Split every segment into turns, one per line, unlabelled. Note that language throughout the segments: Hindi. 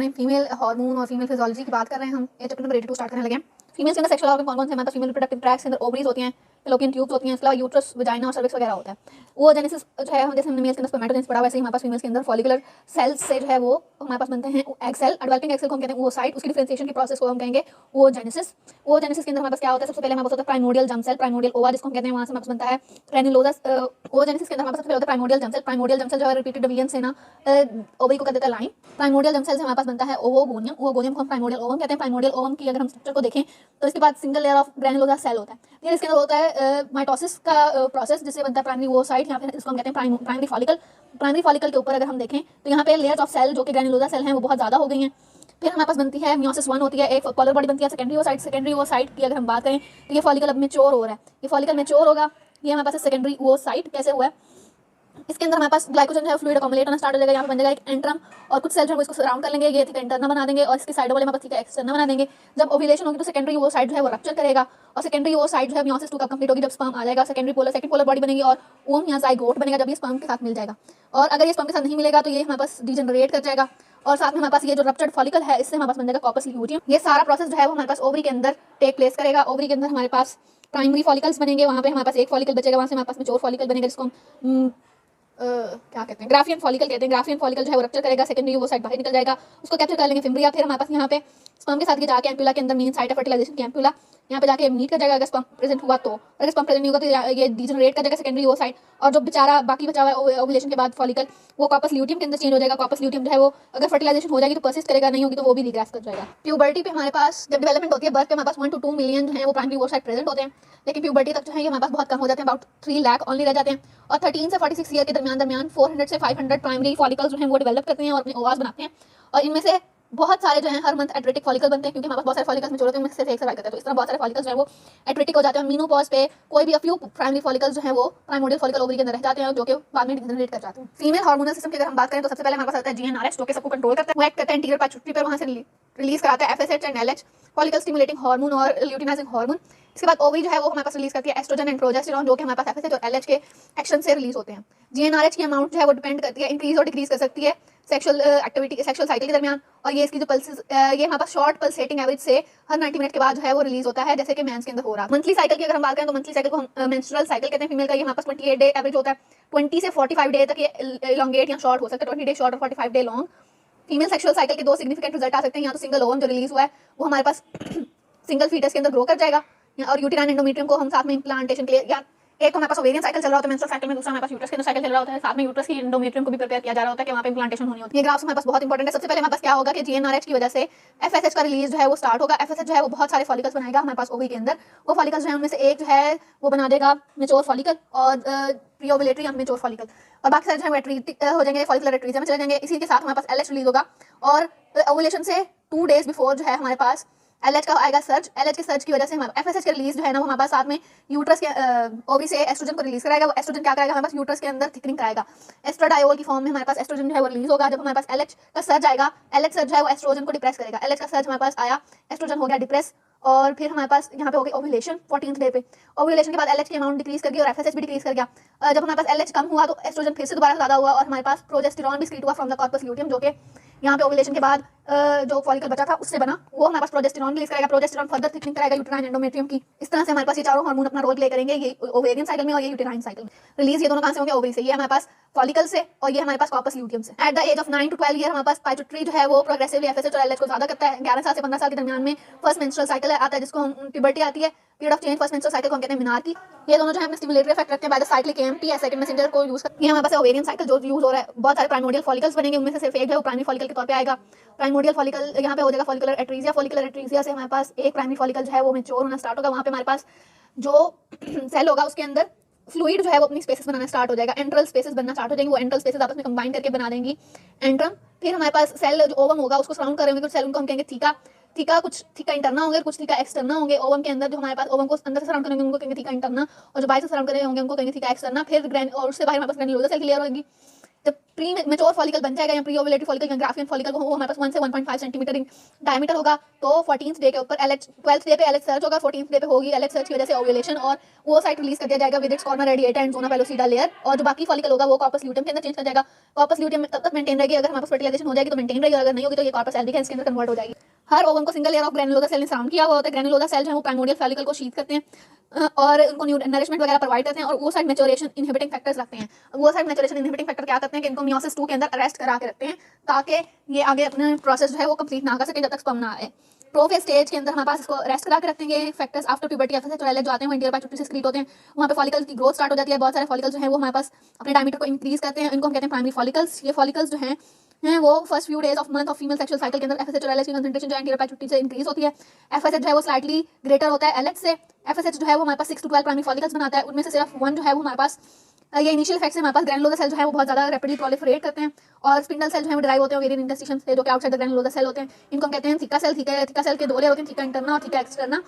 हैं फीमेल हार्मोन और फीमेल फिजियोलॉजी की बात कर रहे हैं हम। ये चैप्टर नंबर 82 स्टार्ट करने लगे हैं। फीमेल्स के अंदर सेक्सुअल ऑर्गन कौन-कौन से हमारे पास फीमेल रिप्रोडक्टिव ट्रैक्ट्स के अंदर ओवरीज होती हैं, फैलोपियन ट्यूब्स होती हैं, इसके अलावा यूट्रस, वजाइना और सर्विक्स वगैरह होता है। वो जेनेसिस जो है जैसे हमने मेल्स के अंदर स्पर्मेटोजेनेसिस पढ़ा वैसे ही हमारे पास फीमेल्स के अंदर फॉलिकुलर सेल्स से जो है वो हमारे पास बनते हैं egg cell. Developing egg cell को हम कहते हैं वो साइट, उसकी डिफरेंशिएशन की प्रोसेस को हम कहेंगे वो जेनेसिस। वो जेनेसिस के अंदर हमारे पास क्या होता है, सबसे पहले हमारे पास होता है प्राइमोर्डियल जर्म सेल, प्राइमोर्डियल ओवा जिसको हम कहते हैं, वहां से हमारे पास बनता है ग्रैन्युलोजस। वो जेनेसिस के अंदर हमारे पास सबसे पहले होता है primordial germ cell. Primordial germ cell जो है रिपीटेड डिवीजन से ना ओवरी को कर देता है लाइन। प्राइमोर्डियल जर्म सेल से हमारे पास बनता है ओवोगोनियम। ओवोगोनियम को हम प्राइमोर्डियल ओवम कहते हैं। प्राइमोर्डियल ओवम की अगर हम स्ट्रक्चर को देखें तो इसके बाद single layer of granulosa cell होता है। फिर इसके अंदर होता है माइटोसिस का प्रोसेस जिससे बनता है प्राइमरी ओसाइट, यहाँ पे इसको हम कहते हैं प्राइमरी फॉलिकल। प्राइमरी फॉलिकल के ऊपर अगर हम देखें तो यहाँ पे लेयर्स ऑफ सेल जो कि ग्रैन्युलोसा सेल हैं वो बहुत ज़्यादा हो गई हैं। फिर हमारे पास बनती है मियोसिस 1 होती है, एक पोलर बॉडी बनती है सेकेंडरी ओसाइट। सेकेंडरी ओसाइट की अगर हम बात करें तो ये फॉलिकल अब मैच्योर हो रहा है, ये फॉलिकल मैच्योर होगा, ये हमारे पास सेकेंडरी ओसाइट कैसे हुआ है। इसके अंदर हमारे पास ग्लाइकोजन जो है फ्लूइड अकोमुलेट होना स्टार्ट हो जाएगा। यहाँ पे बन जाएगा एक एंट्रम और कुछ सेल जो है इसको सराउंड कर लेंगे, ये ठीक है इंटरना बना देंगे और इसके साइड वाले हमारे पास ठीक है एक्सटर्ना बना देंगे। जब ओव्यूलेशन होगी तो सेकेंडरी वो साइड जो है वो रप्चर करेगा और सेकेंडरी वो साइड जो है मियोसिस 2 का कंप्लीट होगी जब स्पर्म आ जाएगा। Secondary polar second polar body बनेगी और ओम या जाइगोट बनेगा जब ये स्पर्म के साथ मिल जाएगा। और अगर ये स्पर्म के साथ नहीं मिलेगा तो ये हमारे पास डिजेनरेट कर जाएगा और साथ में हमारे पास ये जो रप्चर्ड फॉलिकल है इससे हमारे पास बन जाएगा कॉर्पस ल्यूटियम। ये सारा प्रोसेस जो है वो हमारे पास ओवरी के अंदर टेक प्लेस करेगा। ओवरी के अंदर हमारे पास प्राइमरी फॉलिकल्स बनेंगे, वहाँ पे हमारे पास एक फॉलिकल बचेगा, वहाँ से हमारे पास मैच्योर फॉलिकल बनेगा जिसको हम क्या कहते हैं ग्राफियन फॉलिकल कहते हैं। ग्राफियन फॉलिकल जो है वो रप्चर करेगा, सेकेंडरी वो साइड बाहर निकल जाएगा, उसको कैप्चर कर लेंगे फिम्ब्रिया। फिर हमारे पास यहाँ पे स्पर्म के साथ जाके एम्पुला के अंदर मेन साइट है फर्टिलाइजेशन की एम्पुला, यहाँ पे जाके मीट कर जाएगा अगर स्पर्म प्रेजेंट हुआ तो। अगर स्पर्म प्रेजेंट नहीं होगा तो ये डिजेनरेट कर जाएगा सेकेंडरी वो साइड और जो बेचारा बाकी बचा हुआ है ओव्यूलेशन के बाद फॉलिकल वो कॉर्पस ल्यूटियम के अंदर चेंज हो जाएगा। कॉर्पस ल्यूटियम जो है वो अगर फर्टिलाइजेशन हो जाएगी तो परसिस्ट करेगा, नहीं होगी तो वो भी रिग्रेस कर जाएगा। प्यूबर्टी पे हमारे पास जब डेवलपमेंट होती है बर्थ पे हमारे पास 1 to 2 मिलियन जो है वो प्राइमरी वो साइड प्रेजेंट होते हैं, लेकिन प्यूबर्टी तक जो है ये हमारे पास बहुत कम हो जाते हैं, अबाउट 3 लाख ओनली रह जाते हैं। और 13 से 46 ईयर के दरमियान 400 से 500 प्राइमरी फॉलिकल्स जो हैं वो डेवलप करते हैं और अपने ओवास बनाते हैं और इनमें से बहुत सारे जो हैं हर मंथ एट्रेटिक फॉलिकल बनते हैं क्योंकि हमारे पास बहुत सारे फॉलिकल्स में होते हैं, सिर्फ एक सर्वाइव करते हैं, तो इस तरह बहुत सारे फॉलिकल्स जो हैं वो एट्रेटिक हो जाते हैं। मीनोपॉज पे कोई भी फ्यू प्राइमरी फॉलिकल्स जो हैं वो प्राइमोर्डियल फॉलिकल ओवरी के अंदर रह जाते हैं जो कि बाद में डिजेनरेट कर जाते हैं। फीमेल हार्मोनल सिस्टम की अगर हम बात करें तो सबसे पहले हमारे पास आता है जीएनआरएच जो कि सबको कंट्रोल करता है, वो एक्ट करता है एंटीरियर पाइट्यूटरी पर, वहां से रिलीज कराता है FSH and LH follicle stimulating hormone और ल्यूटिनाइजिंग हार्मोन। इसके बाद ओवरी जो है वो हमारे पास रिलीज करती है एस्ट्रोजन एंड प्रोजेस्टेरॉन जो कि हमारे पास एफएसएच और एलएच के एक्शन से रिलीज होते हैं। जीएनआरएच की अमाउंट जो है वो डिपेंड करती है, इंक्रीज और डिक्रीज कर सकती है सेक्सुअल एक्टिविटी सेक्सुअल साइकिल के दरमियान। और ये इसकी जो पल्सेस ये हमारे पास शॉर्ट पल्सेटिंग एवरेज से हर 90 मिनट के बाद जो है वो रिलीज होता है जैसे कि मेंस के अंदर हो रहा है। मंथली साइकिल की अगर हम बात करें तो मंथली साइकिल को हम मेंस्ट्रुअल साइकिल कहते हैं फीमेल का, ये हमारे पास 28 डे एवरेज होता है। 20 से 45 डे तक ये इलोंगेट या शॉर्ट हो सकता है, 20 डे शॉर्ट और 45 day long. Female sexual cycle के 2 सिग्निफिकेंट रिजल्ट आ सकते हैं, या तो सिंगल ओवम जो रिलीज हुआ है वो हमारे पास सिंगल फीटस के अंदर ग्रो कर जाएगा और यूटेराइन एंडोमेट्रियम को हम साथ में इम्प्लांटेशन के लिए, या एक तो हमारे पास ओवेरियन साइकिल चल रहा होता है मेंस्ट्रुअल साइकिल में, दूसरा हमारे पास यूट्रस के अंदर साइकिल चल रहा होता है, साथ में यूट्रस की एंडोमेट्रियम को भी प्रिपेयर किया जा रहा होता है कि वहां पे इम्प्लांटेशन होनी होती है। ये ग्राफ्स हमारे पास बहुत इंपॉर्टेंट है। सबसे पहले हमारे पास क्या होगा कि जीएनआरएच की वजह से एफएसएच का रिलीज जो है वो स्टार्ट होगा। एफएसएच जो है वो बहुत सारे फॉलिकल्स बनाएगा हमारे पास ओवरी के अंदर। वो फॉलिकल्स जो है उनमें से एक जो है वो बना देगा मैच्योर फॉलिकल और प्री ओव्यूलेटरी या मैच्योर फॉलिकल, और बाकी सारे जो है एट्रीटिक हो जाएंगे, फॉलिकुलर एट्रीजिया में चले जाएंगे। इसी के साथ हमारे पास एलएच रिलीज होगा और ओव्यूलेशन से 2 डेज बिफोर जो है हमारे पास एलएच का आएगा सर्ज। एलएच के सर्ज की वजह से हमारे एफएसएच का रिलीज जो है ना वो हमारे पास साथ में यूट्रस के ओवरी से एस्ट्रोजन को रिलीज कराएगा। वो एस्ट्रोजन क्या करेगा, हमारे पास यूट्रस के अंदर थिकनिंग कराएगा, एस्ट्राडायोल की फॉर्म में हमारे पास एस्ट्रोजन जो है वो रिलीज होगा। जब हमारे पास एलएच का सर्ज आएगा, एलएच सर्ज जो है वो एस्ट्रोजन को डिप्रेस करेगा। एलएच का सर्ज हमारे पास आया, एस्ट्रोजन हो गया डिप्रेस और फिर हमारे पास यहाँ पे हो गई ओव्यूलेशन 14th डे पे। ओव्यूलेशन के बाद एलएच की अमाउंट डिक्रीज कर गई और एफएसएच भी डिक्रीज कर गया। जब हमारे पास एलएच कम हुआ तो एस्ट्रोजन फिर से दोबारा ज्यादा हुआ और हमारे पास प्रोजेस्टेरॉन भी स्क्रीट हुआ फ्रॉम द कॉर्पस ल्यूटियम जो कि यहाँ पे ओव्यूलेशन के बाद जो फॉलिकल बचा था उससे बना, वो हमारे पास प्रोजेस्टेरॉन रिलीज करेगा। प्रोजेस्टेरॉन फर्दर थिकनिंग कराएगा यूटेराइन एंडोमेट्रियम की। इस तरह से हमारे पास ये चारों हार्मोन अपना रोल प्ले करेंगे, ये ओवेरियन साइकिल में और ये यूटेराइन साइकिल में। रिलीज ये दोनों कहां से होंगे, ओवरी से। ये हमारे पास फॉलिकल से और ये हमारे पास कॉर्पस ल्यूटियम से। At the age of 9 to 12 year हमारे पास पाइट्यूटरी जो है वो प्रोग्रेसिवली एफएसएच और एलएच को ज्यादा करता है। 11 साल से 15 साल के दरमियान में फर्स्ट मेंस्ट्रुअल साइकिल आता है जिसको हम प्यूबर्टी आती है। Period of change first menstrual cycle को हम कहते हैं मिनार्की। ये दोनों जो है अपने स्टिमुलेटरी इफेक्ट रखते हैं बाय द साइक्लिक एएमपी या सेकंड मैसेंजर को यूज करते हैं। ये हमारे पास ओवेरियन साइकिल जो यूज हो रहा है, बहुत सारे प्राइमोर्डियल फॉलिकल्स बनेंगे, उनमें से सिर्फ एक है वो प्राइमरी फॉलिकल के तौर पे आएगा। प्राइमोर्डियल फॉलिकल यहाँ पे हो जाएगा फॉलिकुलर एट्रीजिया। फॉलिकुलर एट्रीजिया से हमारे पास एक प्राइमरी फॉलिकल जो है वो मैच्योर होना स्टार्ट होगा। वहाँ पे हमारे पास जो सेल होगा उसके अंदर फ्लूइड जो है वो अपनी स्पेसेस बनाना स्टार्ट हो जाएगा, एंट्रल स्पेसेस बनना स्टार्ट हो जाएंगी। वो एंट्रल स्पेसेस आपस में कंबाइन करके बना देंगी एंट्रम। फिर हमारे पास सेल जो ओवम होगा उसको सराउंड कर रहे होंगे, कुछ सेल उनको हम कहेंगे थीका। थीका कुछ थीका इंटरना होंगे, कुछ थीका एक्सटर्ना होंगे। ओवम के अंदर जो हमारे पास ओवम को अंदर से सराउंड करेंगे उनको कहेंगे थीका इंटरना और जो बाहर से सराउंड कर रहे होंगे उनको कहेंगे थीका एक्सटर्ना। फिर और उससे बाहर हमारे पास ग्रैन्युलोसा सेल क्लियर होगी। जब प्री मेच्योर फॉलिकल बन जाएगा या प्री ओवुलेटरी फॉलिकल या ग्राफियन फॉलिकल को वो हमारे पास 1 से 1.5 सेंटीमीटर इन डायमीटर होगा, तो 14th डे के ऊपर LH 12th डे पे LH सर्च होगा, 14th डे पे होगी LH सर्च की वजह से ओव्यूलेशन, और वो साइट रिलीज कर दिया जाएगा with its corona radiata and zona pellucida layer, और जो बाकी फॉलिकल होगा वो कॉर्पस ल्यूटियम के अंदर चेंज कर जाएगा। कॉर्पस ल्यूटियम तब तक मेंटेन रहेगी, अगर हमारे पास फर्टिलाइजेशन हो जाएगी तो मेंटेन रहेगी, अगर नहीं होगी तो ये कॉर्पस एल्बिक इसके अंदर कन्वर्ट हो जाएगी। हर ओवम को single layer of granulosa cell ने सराउंड किया हुआ होता है। ग्रेनुलोसा सेल जो है वो प्राइमोडियल फॉलिकल को शीथ करते हैं और उनको नरिशमेंट वगैरह प्रोवाइड करते हैं, और वो साइड मैच्योरेशन इनहिबिटिंग फैक्टर्स रखते हैं। वो साइड मैच्योरेशन इनहिबिटिंग फैक्टर क्या करते हैं कि इनको मियोसिस 2 के अंदर अरेस्ट करा के रखते हैं, ताकि ये आगे अपना प्रोसेस जो है वो कंप्लीट ना कर सके जब तक स्पर्म ना आए। प्रोफेज स्टेज के अंदर हमारे पास इसको अरेस्ट करा के रखते हैं ये फैक्टर्स। आफ्टर प्यूबर्टी एफएसएच और एलएच जो आते हैं वो इंटीरियर पार्ट से स्क्रीट होते हैं, वहाँ पे फॉलिकल्स की ग्रोथ स्टार्ट हो जाती है। बहुत सारे फॉलिकल्स जो है वो हमारे पास अपने डायमीटर को इंक्रीज करते हैं, इनको हम कहते हैं प्राइमरी फॉलिकल्स। ये फॉलिकल्स जो हैं वो first few days of month of female sexual cycle के अंदर एफएसएच और एलएच की कंसंट्रेशन जो है इंटीरियर पार्ट से इंक्रीज होती है। एफएसएच जो है वो स्लाइटली ग्रेटर होता है एलएच से। एफएसएच जो है वो हमारे पास 6 to 12 प्राइमरी फॉलिकल्स बनाता है, उनमें से सिर्फ 1 जो है वो हमारे पास ये इनिशियल इफेक्ट से हमारे पास ग्रेनुलोसा सेल जो है वो बहुत ज्यादा रैपिडली प्रोलिफरेट करते हैं, और स्पिंडल सेल जो है वो ड्राइव होते हैं ओवेरियन इंटरस्टिशन से, जो कि आउटसाइड द ग्रेनुलोसा सेल होते हैं। इनको हम कहते हैं थीका सेल। थीका सेल के दो लेयर होते हैं, थीका इंटरना और थीका एक्सटर्ना।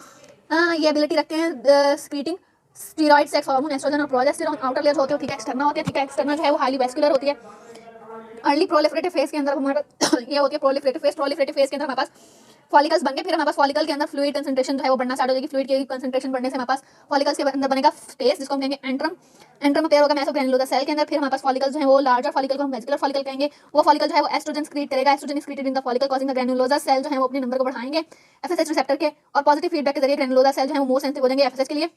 ये एबिलिटी रखते हैं स्क्रीटिंग स्टीरॉइड, सेक्स हार्मोन, एस्ट्रोजन और प्रोजेस्टेरॉन। आउटर लेयर होते हैं थीका एक्सटर्ना होती है। थीका एक्सटर्ना जो है वो हाईली वैस्कुलर होती है। अर्ली प्रोलिफरेटिव फेज के अंदर हमारा ये होती है प्रोलिफरेटिव फेज। प्रोलिफरेटिव फेज के अंदर हमारे पास फॉलिकल्स बन के फिर हमारे पास फॉलिकल के अंदर फ्लूइड कंसंट्रेशन जो है वो बढ़ना स्टार्ट हो जाएगी। फ्लूइड की कंसंट्रेशन बढ़ने से हमारे पास फॉलिकल्स के अंदर बनेगा स्पेस, जिसको हम कहेंगे एंट्रम। एंट्रम पेयर होगा मेसोग्रेनुलोसा सेल के अंदर। फिर हमारे पास फॉलिकल्स जो है वो लार्जर फॉलिकल को हम वेसिकुलर फॉलिकल कहेंगे। वो फॉलिकल जो है वो एस्ट्रोजन स्क्रीट करेगा। Estrogen is created in the follicle causing the granulosa cell जो है वो अपने नंबर को बढ़ाएंगे एफएसएच रिसेप्टर के, और पॉजिटिव फीडबैक के जरिए ग्रेनुलोसा सेल जो है वो मोर सेंसिटिव हो जाएंगे एफएसएच के लिए,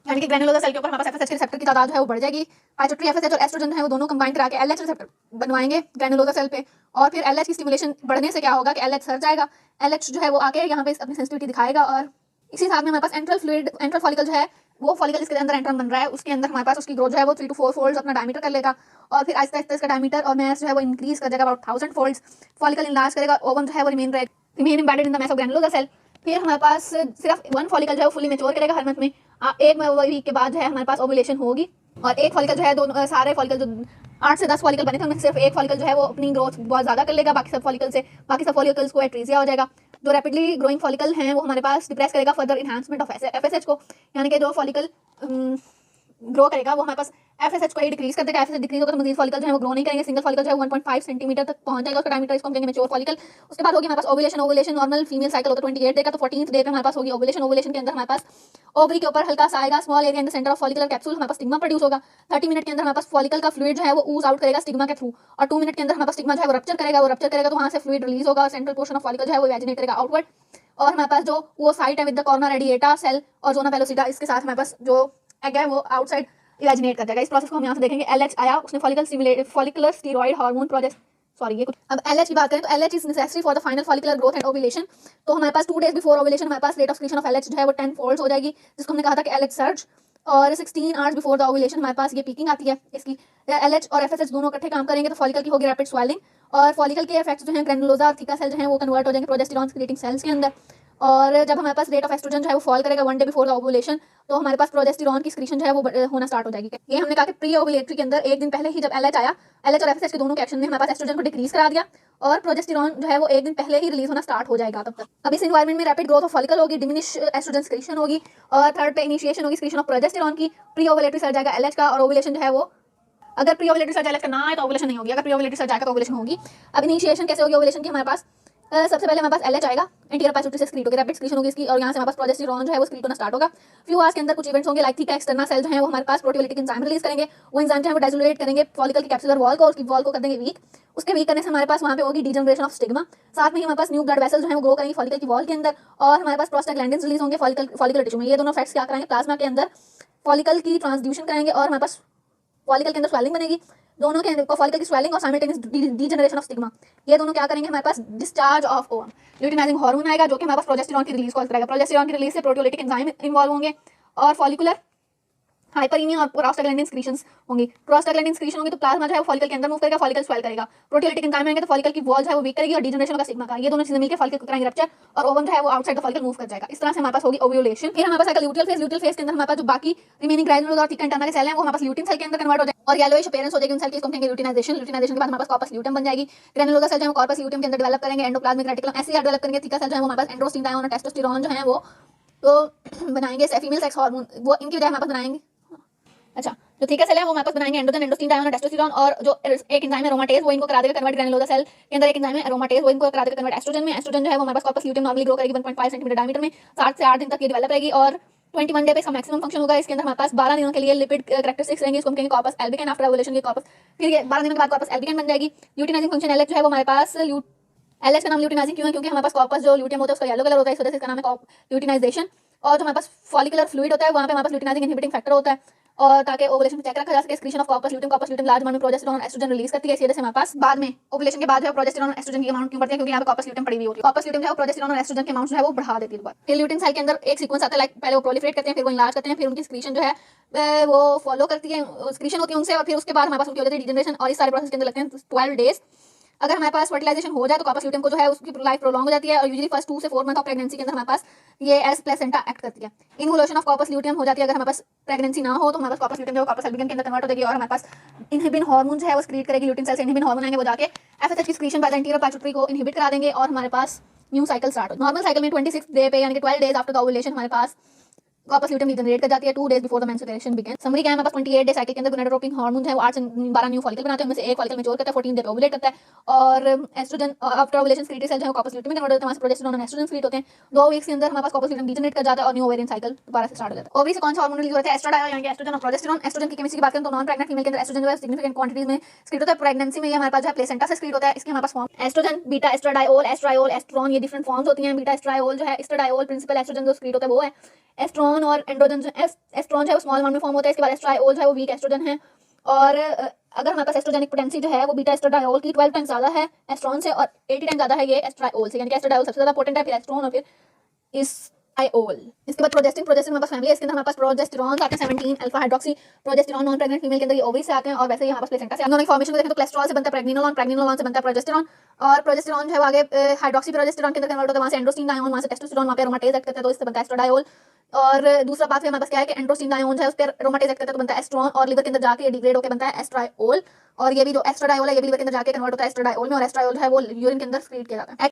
यानी कि ग्रेनुलोसा सेल के ऊपर हमारे पास एफएसएच के रिसेप्टर की तादाद जो है वो बढ़ जाएगी। पाइटोट्री एफएसएच और एस्ट्रोजन जो है वो दोनों कंबाइन करा के एलएच रिसेप्टर बनवाएंगे ग्रेनुलोसा सेल पे, और फिर एलएच की स्टिमुलेशन बढ़ने से क्या होगा कि एलएच सर जाएगा। एलएच जो है वो आके यहाँ पे अपनी सेंसिटिविटी दिखाएगा, और इसी साथ में हमारे पास एंट्रल फ्लूइड, एंट्रल फॉलिकल जो है वो फॉलिकल इसके अंदर एंट्रम बन रहा है, उसके अंदर हमारे पास उसकी ग्रोथ जो है वो 3 to 4 फोल्ड्स अपना डायमीटर कर लेगा, और फिर आहिस्ता आहिस्ता इसका डायमीटर और मैस जो है वो इंक्रीज कर जाएगा अबाउट 1000 फोल्ड्स। फॉलिकल इनलार्ज करेगा, ओवम जो है वो remain embedded in the mass of granulosa cell. फिर हमारे पास सिर्फ 1 फॉलिकल जो है वो फुली मैच्योर करेगा हर मंथ में। एक वीक के बाद जो है हमारे पास ओवुलेशन होगी, और एक फॉलिकल जो है दोनों सारे फॉलिकल जो 8 से 10 फॉलिकल बने थे उनमें सिर्फ एक फॉलिकल जो है वो अपनी ग्रोथ बहुत ज़्यादा कर लेगा बाकी सब फॉलिकल्स को एट्रीजिया हो जाएगा। जो रैपिडली ग्रोइंग फॉलिकल हैं वो हमारे पास डिप्रेस करेगा फर्दर इनहांसमेंट ऑफ एफएसएच को, यानी कि जो फॉलिकल ग्रो करेगा वो हमारे पास एफएसएच को ही डिक्रीज कर देगा। एफएसएच डिक्रीज होगा तो मजीद फॉलिकल जो है वो ग्रो नहीं करेंगे। सिंगल फॉलिकल जो है 1.5 सेंटीमीटर तक पहुंच जाएगा उसका डायमीटर, इसको हम कहेंगे मैच्योर फॉलिकल। उसके बाद होगी हमारे पास ओवुलेशन नॉर्मल फीमेल साइकिल होता है 28 डे का, तो 14th डे पे हमारे पास होगी ओवुलेशन। ओवुलेशन के अंदर हमारे पास ओवरी के ऊपर हल्का सा आएगा small area in the centre of follicular capsule, हमारे पास स्टिग्मा प्रोड्यूस होगा। 30 मिनट के अंदर हमारे पास फॉलिकल का फ्लूइड जो है वो ऊज आउट करेगा स्टिग्मा के थ्रू, और 2 मिनट के अंदर हमारे पास स्टिग्मा जो है वो रप्चर करेगा तो वहाँ से फ्लूइड रिलीज होगा, और सेंट्रल पोर्शन ऑफ फॉलिकल जो है वो इमेजिनेट करेगा आउटवर्ड, और हमारे पास जो वो साइट है with the corner radiata cell और जोना पेलोसिडा, इसके साथ हमारे पास जो एग है वो आउटसाइड इमेजिनेट कर जाएगा। इस प्रोसेस को हम यहाँ से देखेंगे। एलएच आया, उसने फॉलिकुलर स्टीरॉइड हार्मोन प्रोजेक्ट ये कुछ। अब एलएच की बात करें तो LH is necessary for the final follicular growth and ovulation. तो हमारे पास 2 डेज बिफोर ओवुलेशन हमारे पास rate of creation of LH जो है वो 10 फोल्ड्स हो जाएगी, जिसको हमने कहा था कि एलएच सर्ज, और 16 आवर्स बिफोर द ओवुलेशन हमारे पास ये पीकिंग आती है इसकी। एलएच और एफएसएच दोनों इकट्ठे काम करेंगे तो फॉलिकल की होगी रैपिड स्वेलिंग, और फॉलिकल के इफेक्ट्स जो हैं ग्रेनुलोसा और थीका सेल जो हैं वो कन्वर्ट हो जाएंगे प्रोजेस्टेरॉन क्रिएटिंग सेल्स के अंदर। और जब हमारे पास रेट ऑफ एस्ट्रोजन जो है वो फॉल करेगा 1 डे बिफोर द ओवुलेशन, तो हमारे पास प्रोजेस्टेरॉन की स्क्रीशन जो है वो होना स्टार्ट हो जाएगी। ये हमने कहा कि प्री ओवुलेटरी के अंदर एक दिन पहले ही जब एलएच आया, एलएच और एफएसएच के दोनों के एक्शन ने हमारे पास एस्ट्रोजन को डिक्रीज करा दिया, और प्रोजेस्टेरॉन जो है वो एक दिन पहले ही रिलीज होना स्टार्ट हो जाएगा तब तक। अब इस एनवायरमेंट में रैपिड ग्रोथ ऑफ फॉलिकल होगी, डिमिनिश एस्ट्रोजन स्क्रीशन होगी, और थर्ड पे इनिशिएशन होगी स्क्रीशन ऑफ प्रोजेस्टेरॉन की। प्री ओवुलेटरी सर्ज जाएगा एलएच का, और ओवुलेशन जो है वो अगर प्री ओवुलेटरी सर्ज एलएच का ना आए तो ओवुलेशन नहीं होगी, अगर प्री ओवुलेटरी सर्ज आएगा तो ओवुलेशन होगी। अब इनिशिएशन कैसे होगी ओवुलेशन की? हमारे पास सबसे पहले हमारे पास एलएच आएगा, इंटीरियर पाइटोट्री से स्क्रीट होगी, रैपिड स्क्रीशन होगी इसकी, और यहाँ से हमारे पास प्रोजेस्टेरॉन जो है वो स्क्रीट होना स्टार्ट होगा। फ्यू आवर्स के अंदर कुछ इवेंट्स होंगे, लाइक थीका एक्सटर्ना सेल जो है वो हमारे पास प्रोटियोलिटिक एंजाइम रिलीज करेंगे, वो एंजाइम जो है वो डाइसोलेट करेंगे फॉलिकल की कैप्सुलर वॉल को, उसकी वॉल को कर देंगे वीक। उसके वीक करने से हमारे पास वहाँ पे होगी डीजनरेशन ऑफ स्टिग्मा, साथ में ही हमारे पास न्यू ब्लड वेसल्स जो है वो ग्रो करेंगे फॉलिकल की वॉल के अंदर, और हमारे पास प्रोस्टाग्लैंडिन्स रिलीज होंगे फॉलिकल टिश्यू में। ये दोनों फैक्ट्स क्या कराएंगे, प्लाज्मा के अंदर फॉलिकल की ट्रांसड्यूशन कराएंगे, और हमारे पास फॉलिकल के अंदर स्वेलिंग बनेगी, दोनों के फॉलिकल की स्वेलिंग और साइमल्टेनियस डीजनरेशन ऑफ स्टिग्मा, ये दोनों क्या करेंगे, हमारे पास discharge of ovum, luteinizing hormone आएगा जो कि हमारे पास प्रोजेस्टेरॉन की रिलीज कॉज करेगा। प्रोजेस्टेरॉन की रिलीज से प्रोटियोलिटिक एंजाइम इन्वॉल्व होंगे, और फॉलिकुलर हाइपरीमिया और प्रोस्टाग्लैंडिन स्क्रीशंस होंगी। प्रोस्टाग्लैंडिन स्क्रीशन होगी तो प्लाज्मा जो है वो फॉलिकल के अंदर मूव करेगा, फॉलिकल स्वेल करेगा। प्रोटियोलिटिक एंजाइम आएंगे तो फॉलिकल की वॉल जो है वो वीक करेगी, और डीजनरेशन का सिग्मा का, ये दोनों चीजें मिलकर फॉलिकल को कराएंगे रप्चर, और ओवम जो है वो आउटसाइड द फॉलिकल मूव कर जाएगा। इस तरह से हमारे पास होगी ओव्यूलेशन। फिर हमारे पास आएगा ल्यूटियल फेज के अंदर हमारे पास जो बाकी रिमेनिंग ग्रेनुलोसा और थीका इंटरना के सेल हैं वो हमारे पास ल्यूटिन सेल के अंदर कन्वर्ट हो जाएंगे, और येलोइश अपीयरेंस हो जाएगी उन सेल की, इसको हम कहेंगे ल्यूटिनाइजेशन। ल्यूटिनाइजेशन के बाद हमारे पास कॉर्पस ल्यूटियम बन जाएगी। ग्रेनुलोसा सेल जो है कॉर्पस ल्यूटियम के अंदर डेवलप करेंगे, एंडोप्लाज्मिक रेटिकुलम ऐसे डेवलप करेंगे। थीका सेल जो है वो हमारे पास एंड्रोस्टेरोन और टेस्टोस्टेरोन जो है वो तो बनाएंगे, फीमेल सेक्स हार्मोन वो इनकी वजह हमारे पास बनाएंगे। अच्छा, जो थीका सेल है वो हमारे पास बनाएंगे एंड्रोजन, एंडोस्टिन, डायोन और टेस्टोस्टेरोन, और जो एक एंजाइम है एरोमाटेज वो इनको करा देगा कन्वर्ट ग्रैनुलोसा सेल के अंदर एक एंजाइम है एरोमाटेज वो इनको करा देगा कन्वर्ट एस्ट्रोजन में। एस्ट्रोजन जो है वो हमारे पास कॉर्पस ल्यूटियम नॉर्मली ग्रो करेगी 1.5 सेंटीमीटर डायमीटर में, 7 से 8 दिन तक ये डेवलप रहेगी और 21 डे पे इसका मैक्सिमम फंक्शन होगा। इसके अंदर हमारे पास 12 दिनों के लिए लिपिड कैरेक्टरिस्टिक्स रहेंगे, इसको हम कहेंगे कॉर्पस एल्बिकन। आफ्टर ओवुलेशन के कॉर्पस, फिर ये 12 दिनों के बाद कॉर्पस एल्बिकन बन जाएगी। ल्यूटिनाइजिंग फंक्शन एलएच जो है वो हमारे पास एलएच का नाम ल्यूटिनाइजिंग क्यों है, क्योंकि हमारे पास कॉर्पस जो ल्यूटियम होता है उसका येलो कलर होता है, इस वजह से इसका नाम है ल्यूटिनाइजेशन। और जो हमारे पास फॉलिकुलर फ्लूइड होता है वहाँ पे हमारे पास ल्यूटिनाइजिंग इनहिबिटिंग फैक्टर होता है, और ताकि ओवुलेशन को चेक रखा जा सके। Excretion of corpus luteum large amount में प्रोजेस्टेरोन और एस्ट्रोजन रिलीज करती है, इसी वजह से हमारे पास बाद में ओवुलेशन के बाद जो है प्रोजेस्टेरोन और एस्ट्रोजन की अमाउंट क्यों बढ़ती है, क्योंकि यहाँ पे कॉर्पस ल्यूटियम पड़ी हुई होती है। कॉर्पस ल्यूटियम जो है प्रोजेस्टेरोन और एस्ट्रोजन के अमाउंट जो है वो बढ़ा देती है। फिर ल्यूटिन सेल के अंदर एक सीक्वेंस आता है, लाइक पहले वो प्रोलिफरेट करते हैं, फिर वो इनलार्ज करते हैं, फिर उनकी एक्सक्रीशन जो है वो फॉलो करती है, एक्सक्रीशन होती है उनसे, और फिर उसके बाद हमारे पास उनकी हो जाती है डिजनरेशन, और इस सारे प्रोसेस के अंदर लगते हैं 12 डेज। अगर हमारे पास फर्टिलाइजेशन हो जाए तो कॉर्पस ल्यूटियम को जो है उसकी लाइफ प्रोलॉन्ग हो जाती है, और यूजुअली फर्स्ट 2 से 4 मंथ ऑफ प्रेगनेंसी के अंदर हमारे पास ये एज प्लेसेंटा एक्ट करती है। इन्वोल्यूशन ऑफ कॉर्पस ल्यूटियम हो जाती है अगर हमारे पास प्रेगनेंसी ना हो, तो हमारे पास कॉर्पस ल्यूटियम जो कॉर्पस एल्बिकन के अंदर कन्वर्ट हो जाएगी, और हमारे पास इनहिबिन हार्मोन जो है वो स्क्रीट करेगी, ल्यूटिन सेल से इनहिबिन हार्मोन आएंगे, वो जाके एफएसएच की स्क्रीशन बाय द एंटीरियर पाइट्यूटरी को इनहिबिट करा देंगे, और हमारे पास न्यू साइकिल स्टार्ट हो। नॉर्मल साइकिल में 26 डे पे यानी कि 12 डेज आफ्टर द ओवुलेशन हमारे पास कॉर्पस ल्यूटियम रीजनरेट कर जाती है 2 days before the menstruation begin. Summary क्या है, हमारे पास 28 डे साइकिल के अंदर गोनाडोट्रोपिक हार्मोन है वो 8 से 12 न्यू फॉलिकल बनाते हैं, उनमें से एक फॉलिकल मैच्योर करता है, 14 डे पे ओवुलेट करता है, और एस्ट्रोजन आफ्टर ओवुलेशन स्क्रीटेड सेल जो है कॉर्पस ल्यूटियम में कन्वर्ट होते हैं, हमारे प्रोजेस्टेरोन और एस्ट्रोजन स्क्रीट होते हैं। 2 वीक्स के अंदर हमारे पास कॉर्पस ल्यूटियम रीजनरेट कर जाता है और न्यू ओवेरियन साइकिल दोबारा से स्टार्ट हो जाता है। ओवरी से कौन सा हार्मोन रिलीज होता है, एस्ट्राडायल यानी कि एस्ट्रोजन और प्रोजेस्टेरोन। एस्ट्रोजन की केमिस्ट्री की बात करें तो नॉन प्रेग्नेंट फीमेल के अंदर एस्ट्रोजन जो है सिग्निफिकेंट क्वांटिटीज में स्क्रीट होता है। प्रेगनेंसी में ये हमारे पास जो है प्लेसेंटा से स्क्रीट होता है। इसके हमारे पास form estrogen, beta estradiol, estriol, estrone, ये डिफरेंट फॉर्म्स होती हैं। बीटा एस्ट्रायोल जो है एस्ट्राडायोल प्रिंसिपल एस्ट्रोजन जो स्क्रीट होता है वो है। एस्ट्रॉन और एंड्रोजन एस्ट्रॉन जो है वो स्मॉल अमाउंट में फॉर्म होता है। इसके बाद एस्ट्रायोल जो है वो वीक एस्ट्रोजन है, और अगर हमारे पास एस्ट्रोजेनिक पोटेंसी जो है वो बीटा एस्ट्राडायोल की 12 टाइम्स ज्यादा है एस्ट्रॉन से, और 80 टाइम्स ज्यादा है ये एस्ट्रायोल से, यानी कि एस्ट्राडायोल सबसे ज्यादा पोटेंट है, फिर एस्ट्रॉन और फिर इस आयोल। इसके बाद प्रोजेस्टिन हमारे पास फैमिली है, इसके अंदर हमारे पास प्रोजेस्टेरॉन आते हैं 17 alpha hydroxy progesterone. Non pregnant female के अंदर ये ओवरी से आते हैं, और वैसे ही हमारे पास प्लेसेंटा से। दोनों की फॉर्मेशन को देखें तो कोलेस्ट्रॉल से बनता है प्रेग्निनोलॉन, प्रेग्निनोलॉन से बनता है प्रोजेस्टेरॉन, और प्रोजेस्टेरॉन जो है वो आगे हाइड्रोक्सी प्रोजेस्टेरॉन के अंदर कन्वर्ट होता है, वहां से एंड्रोस्टिन डायोन, वहां से टेस्टोस्टेरोन, वहां पे एरोमाटेज एक्ट करता है तो इससे बनता है एस्ट्राडायोल। और दूसरा बात हमारे पास क्या है कि एंड्रोस्टिन डायोन है उस पर एरोमाटेज एक्ट करता है तो बनता है एस्ट्रॉन, और लिवर के अंदर जाके डिग्रेड होकर बनता है एस्ट्रायोल, और ये भी जो एस्ट्राडायोल है ये भी लिवर के अंदर जाके कन्वर्ट होता है एस्ट्राडायोल में, और एस्ट्रायोल जो है वो यूरिन के अंदर स्क्रीट किया जाता है।